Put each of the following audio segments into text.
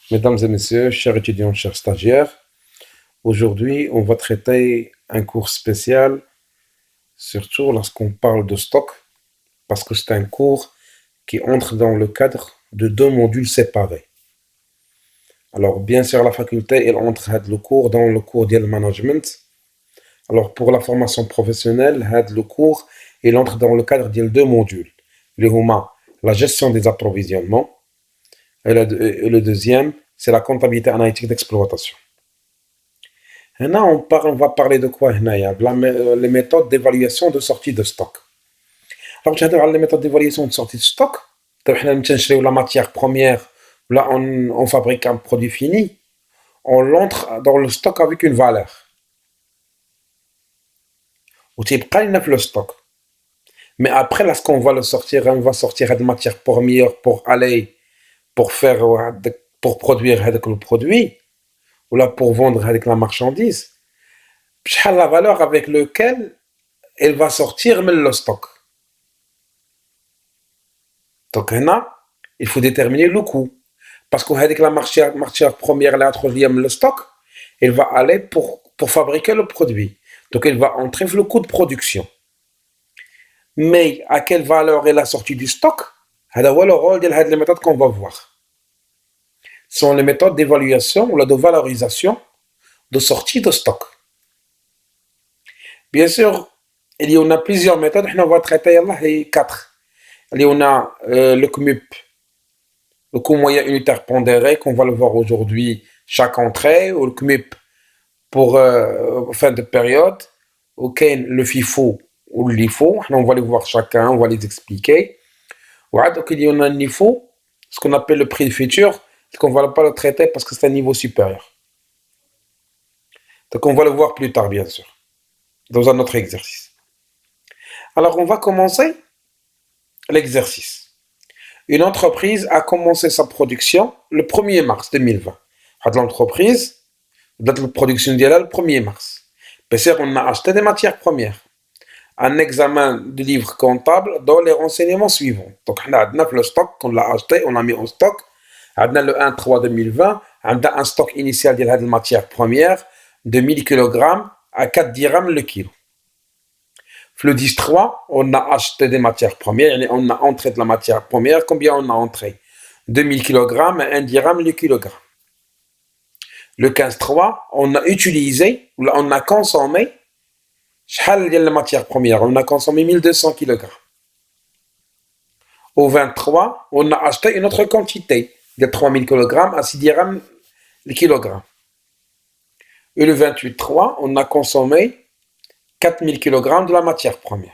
Mesdames et messieurs, chers étudiants, chers stagiaires, aujourd'hui on va traiter un cours spécial, surtout lorsqu'on parle de stock, parce que c'est un cours qui entre dans le cadre de deux modules séparés. Alors bien sûr la faculté elle entre le cours dans le cours de management. Alors pour la formation professionnelle, le cours il entre dans le cadre de deux modules. Le huma, la gestion des approvisionnements, et le deuxième, c'est la comptabilité analytique d'exploitation. Là, on va parler de quoi هنايا les méthodes d'évaluation de sortie de stock. Alors, tu as les méthodes d'évaluation de sortie de stock. On نشريو la matière première, là on fabrique un produit fini, on l'entre dans le stock avec une valeur. وتيبقى لنا في le stock. Mais après, lorsqu'on va le sortir, on va sortir de matière première pour faire, pour produire le produit, ou là pour vendre avec la marchandise. شحال la valeur avec lequel elle va sortir من le stock. Donc là, il faut déterminer le coût. Parce qu'avec la matière première, la troisième, le stock, elle va aller pour fabriquer le produit. Donc elle va entrer le coût de production. Mais à quelle valeur est la sortie du stock? C'est le rôle de les méthodes qu'on va voir. Ce sont les méthodes d'évaluation ou de valorisation de sortie de stock. Bien sûr, il y en a plusieurs méthodes. On va traiter les quatre. Il y en a le CMUP, le coût moyen unitaire pondéré, qu'on va le voir aujourd'hui, chaque entrée, ou le CMUP pour fin de période, auquel le FIFO ou le LIFO, on va les voir chacun, on va les expliquer. Donc il y en a un niveau, ce qu'on appelle le prix futur, c'est qu'on ne va pas le traiter parce que c'est un niveau supérieur. Donc on va le voir plus tard, bien sûr, dans un autre exercice. Alors on va commencer l'exercice. Une entreprise a commencé sa production le 1er mars 2020. L'entreprise, la production le 1er mars. On a acheté des matières premières. Un examen de livre comptable dans les renseignements suivants. Donc, on a le stock, on l'a acheté, on l'a mis en stock. On a le 1-3-2020, on a un stock initial de la matière première de 1000 kg à 4 dirhams le kilo. Le 10-3, on a acheté des matières premières, on a entré de la matière première. Combien on a entré? 2000 kg à 1 dirham le kilogramme. Le 15-3, on a utilisé, on a consommé, la matière première, on a consommé 1200 kg. Au 23, on a acheté une autre quantité de 3000 kg à 6 dirhams le kilogramme. Et le 28-3, on a consommé 4000 kg de la matière première.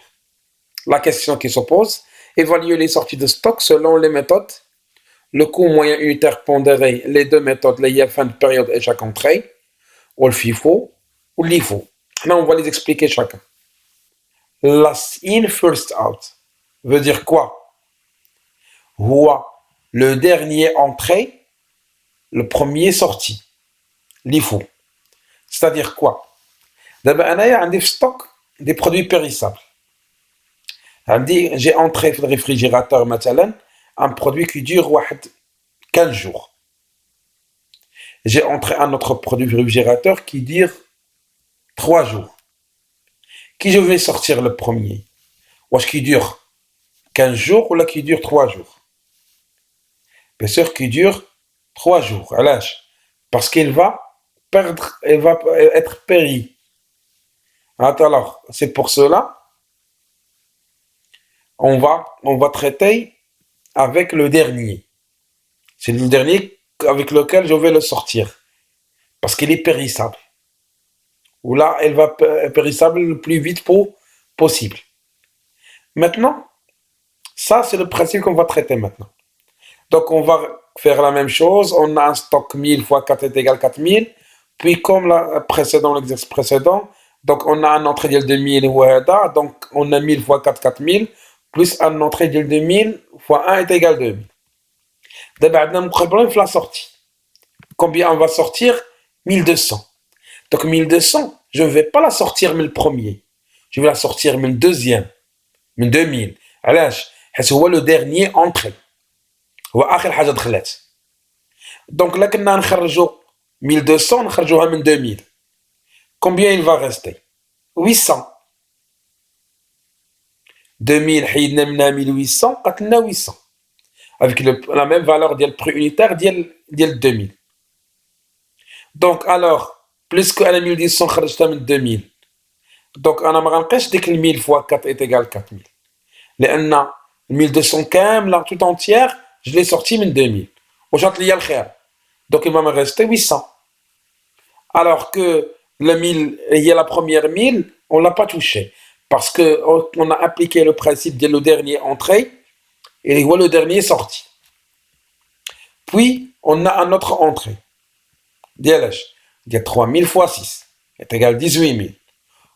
La question qui se pose, évaluer les sorties de stock selon les méthodes, le coût moyen unitaire pondéré, les deux méthodes, les fin de période et chaque entrée, ou le FIFO, ou l'IFO. Là, on va les expliquer chacun. Last in, first out veut dire quoi? Le dernier entré, le premier sorti. L'IFO. C'est-à-dire quoi? D'abord, il y a un stock des produits périssables. J'ai entré dans le réfrigérateur un produit qui dure 15 jours. J'ai entré un autre produit réfrigérateur qui dure 3 jours. Qui je vais sortir le premier? Ou est-ce qu'il dure 15 jours ou là qui dure 3 jours? Bien sûr qu'il dure 3 jours. À l'âge. Parce qu'il va perdre, il va être péri. Alors, c'est pour cela on va traiter avec le dernier. C'est le dernier avec lequel je vais le sortir. Parce qu'il est périssable. Ou là, elle va périssable le plus vite possible. Maintenant, ça, c'est le principe qu'on va traiter maintenant. Donc, on va faire la même chose. On a un stock 1000 fois 4 est égal 4000. Puis, comme l'exercice précédent, donc on a un entrée de 2000 donc on a 1000 fois 4, 4000. Plus un entrée de 2000 fois 1 est égal 2000. D'abord, on a un problème pour la sortie. Combien on va sortir? 1200. Donc 1200, je ne vais pas la sortir mais le premier. Je vais la sortir mais le deuxième. Mais 2000. Alors, c'est le dernier entré. هو آخر حاجة دخلت. Donc là, on a 1200, on a 2000. Combien il va rester? 800. 2000, il y a 1800, il y a 800. Avec la même valeur du prix unitaire de 2000. Donc alors, plus que 1200, on a 2000. Donc on a 1000 fois 4 est égal à 4000. لأن 1200 كاملة tout entière, je l'ai sorti من 2000. وجات لي الخير. Donc il va me rester 800. Alors que le 1000, il y a la première 1000, on ne l'a pas touché. Parce qu'on a appliqué le principe de le dernier entré et le dernier sorti. Puis, on a un autre entrée. Il y a 3000 fois 6 est égal à 18 000.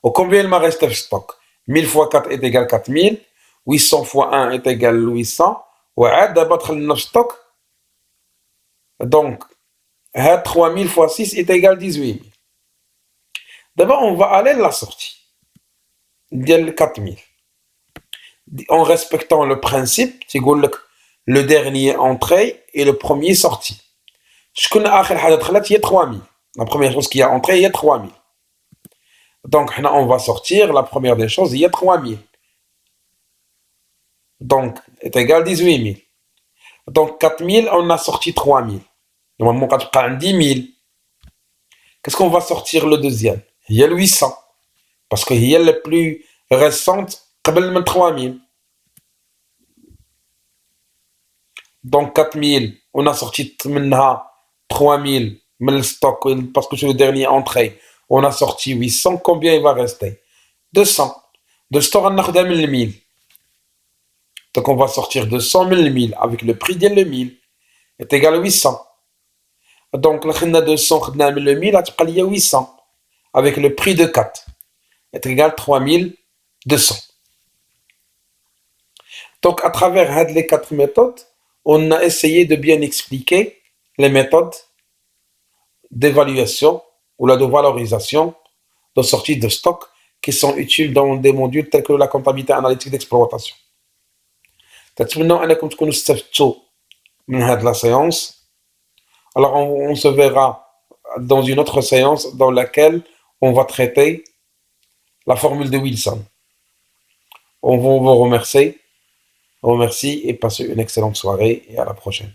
Au combien il me reste de stock? 1000 fois 4 est égal à 4000. 800 fois 1 est égal à 800. وعاد دابا دخل لنا في stock. Donc, 3000 fois 6 est égal à 18 000. D'abord, on va aller à la sortie. De 4000. En respectant le principe, c'est le dernier entré et le premier sorti. شكون آخر حاجة دخلت هي 3000. La première chose qui a entré, il y a 3000. Donc, on va sortir, la première des choses, il y a 3000. Donc, est égal à 18 000. Donc, 4000, on a sorti 3000. Normalement, quand on a 10 000, qu'est-ce qu'on va sortir le deuxième? Il y a le 800. Parce qu'il y a le plus récente, قبل 3000. Donc, 4000, on a sorti 3000 من stock, parce que c'est le dernier entrée. On a sorti 800, combien il va rester? 200. De stock, on a 1000. Donc on va sortir 200 000 1000 avec le prix de 1000 est égal à 800. Donc là, on a 200 000 1000, il y a 800 avec le prix de 4 est égal à 3200. Donc à travers les 4 méthodes, on a essayé de bien expliquer les méthodes d'évaluation ou de valorisation de sortie de stock qui sont utiles dans des modules tels que la comptabilité analytique d'exploitation. نتمنى انكم تكونوا استفدتوا من هذه la séance. Alors on se verra dans une autre séance dans laquelle on va traiter la formule de Wilson. On vous remercie et passez une excellente soirée et à la prochaine.